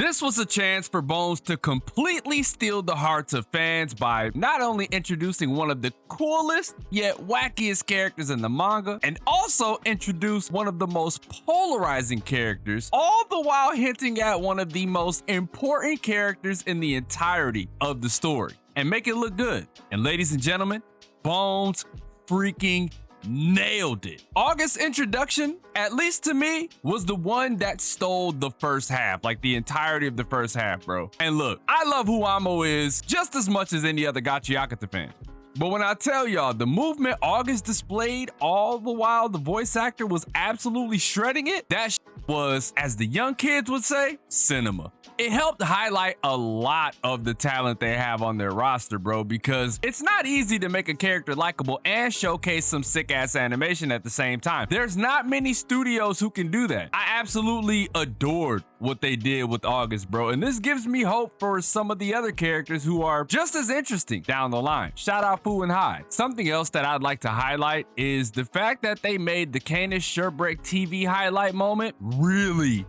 This was a chance for Bones to completely steal the hearts of fans by not only introducing one of the coolest yet wackiest characters in the manga, and also introduce one of the most polarizing characters, all the while hinting at one of the most important characters in the entirety of the story, and make it look good. And ladies and gentlemen, Bones freaking nailed it. August's introduction, at least to me, was the one that stole the first half, like the entirety of the first half, bro. And look, I love who Amo is just as much as any other Gachiakuta fan. But when I tell y'all, the movement August displayed all the while the voice actor was absolutely shredding it, that was, as the young kids would say, cinema. It helped highlight a lot of the talent they have on their roster, bro, because it's not easy to make a character likable and showcase some sick-ass animation at the same time. There's not many studios who can do that. I absolutely adored what they did with August, bro, and this gives me hope for some of the other characters who are just as interesting down the line. Shout out Fu and Hyde. Something else that I'd like to highlight is the fact that they made the Canis Shirebreak TV highlight moment really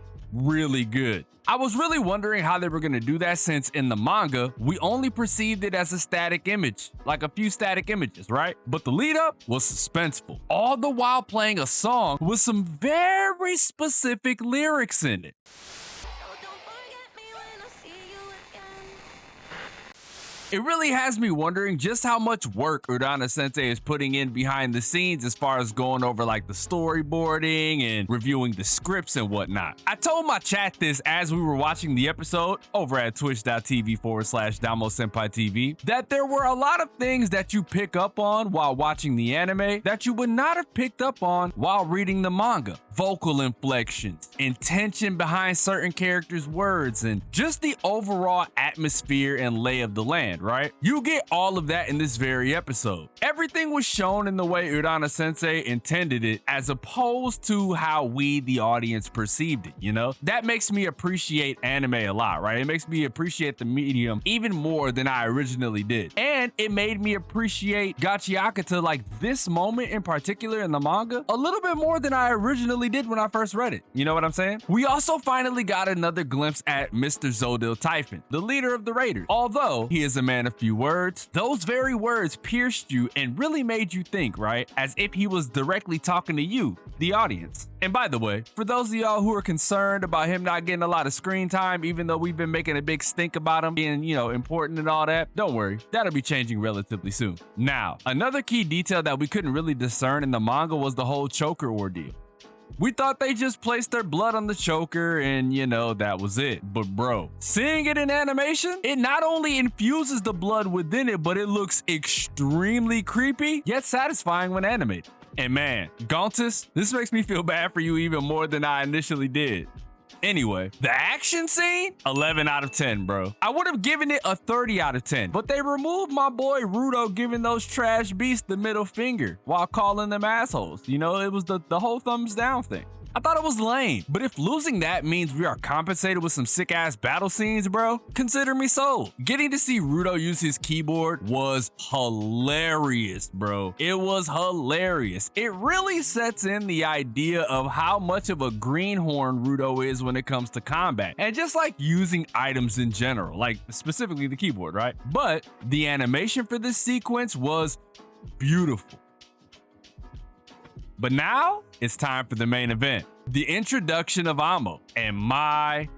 good. I was really wondering how they were going to do that, since in the manga, we only perceived it as a static image, like a few static images, right? But the lead up was suspenseful, all the while playing a song with some very specific lyrics in it. It really has me wondering just how much work Urana Sensei is putting in behind the scenes as far as going over like the storyboarding and reviewing the scripts and whatnot. I told my chat this as we were watching the episode over at twitch.tv/DomoSenpaitv that there were a lot of things that you pick up on while watching the anime that you would not have picked up on while reading the manga. Vocal inflections, intention behind certain characters' words, and just the overall atmosphere and lay of the land, right? You get all of that in this very episode. Everything was shown in the way Urana Sensei intended it, as opposed to how we, the audience, perceived it, you know? That makes me appreciate anime a lot, right? It makes me appreciate the medium even more than I originally did. And it made me appreciate Gachiakuta, like this moment in particular in the manga, a little bit more than I originally did when I first read it. You know what I'm saying? We also finally got another glimpse at Mr. Zodil Typhon, the leader of the Raiders. Although he is a man of few words, those very words pierced you and really made you think, right? As if he was directly talking to you, the audience. And by the way, for those of y'all who are concerned about him not getting a lot of screen time, even though we've been making a big stink about him being, you know, important and all that, don't worry, that'll be changing relatively soon. Now, another key detail that we couldn't really discern in the manga was the whole choker ordeal. We thought they just placed their blood on the choker and, you know, that was it. But bro, seeing it in animation, it not only infuses the blood within it, but it looks extremely creepy, yet satisfying when animated. And man, Gauntus, this makes me feel bad for you even more than I initially did. Anyway, the action scene, 11 out of 10, bro. I would have given it a 30 out of 10, but they removed my boy Rudo giving those trash beasts the middle finger while calling them assholes. You know, it was the whole thumbs down thing. I thought it was lame, but if losing that means we are compensated with some sick-ass battle scenes, bro, consider me sold. Getting to see Rudo use his keyboard was hilarious, bro. It was hilarious. It really sets in the idea of how much of a greenhorn Rudo is when it comes to combat, and just like using items in general, like specifically the keyboard, right? But the animation for this sequence was beautiful. But now it's time for the main event, the introduction of Amo. And my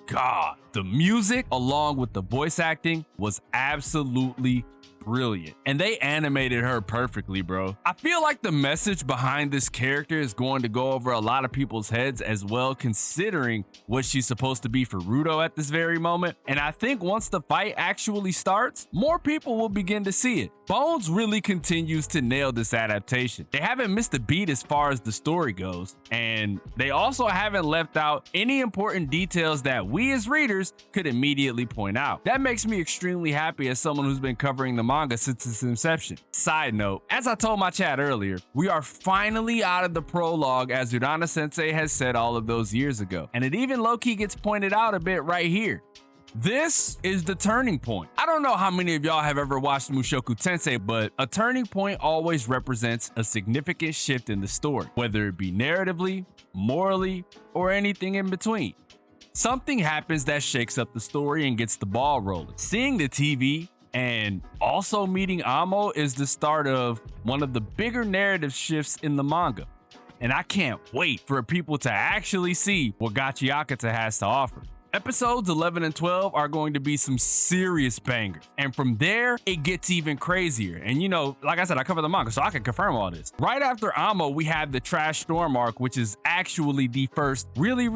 God, the music along with the voice acting was absolutely brilliant, and they animated her perfectly, bro. I feel like the message behind this character is going to go over a lot of people's heads as well, considering what she's supposed to be for Rudo at this very moment. And I think once the fight actually starts, more people will begin to see it. Bones really continues to nail this adaptation. They haven't missed a beat as far as the story goes, and they also haven't left out any important details that we as readers could immediately point out. That makes me extremely happy as someone who's been covering the manga since its inception. Side note, as I told my chat earlier, we are finally out of the prologue, as Urana Sensei has said all of those years ago, and it even low-key gets pointed out a bit right here. This is the turning point. I don't know how many of y'all have ever watched Mushoku Tensei, but a turning point always represents a significant shift in the story, whether it be narratively, morally, or anything in between. something happens that shakes up the story and gets the ball rolling. Seeing the TV and also meeting Amo is the start of one of the bigger narrative shifts in the manga. And I can't wait for people to actually see what Gachiakuta has to offer. Episodes 11 and 12 are going to be some serious bangers. And from there, it gets even crazier. And you know, like I said, I cover the manga, so I can confirm all this. Right after Amo, we have the Trash Storm arc, which is actually the first really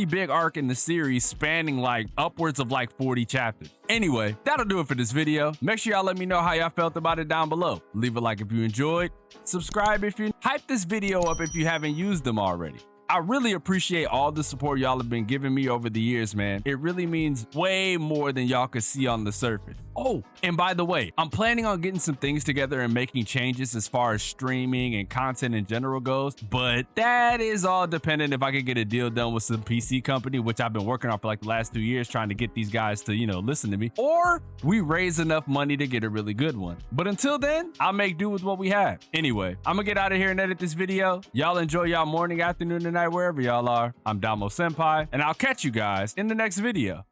big arc in the series, spanning like upwards of like 40 chapters. Anyway, that'll do it for this video. Make sure y'all let me know how y'all felt about it down below. Leave a like if you enjoyed. Subscribe if you hype this video up if you haven't used them already. I really appreciate all the support y'all have been giving me over the years, man. It really means way more than y'all could see on the surface. Oh, and by the way, I'm planning on getting some things together and making changes as far as streaming and content in general goes, but that is all dependent if I can get a deal done with some PC company, which I've been working on for like the last 2 years, trying to get these guys to, you know, listen to me, or we raise enough money to get a really good one. But until then, I'll make do with what we have. Anyway, I'm gonna get out of here and edit this video. Y'all enjoy y'all morning, afternoon, and night, wherever y'all are. I'm DomoSenpai, and I'll catch you guys in the next video.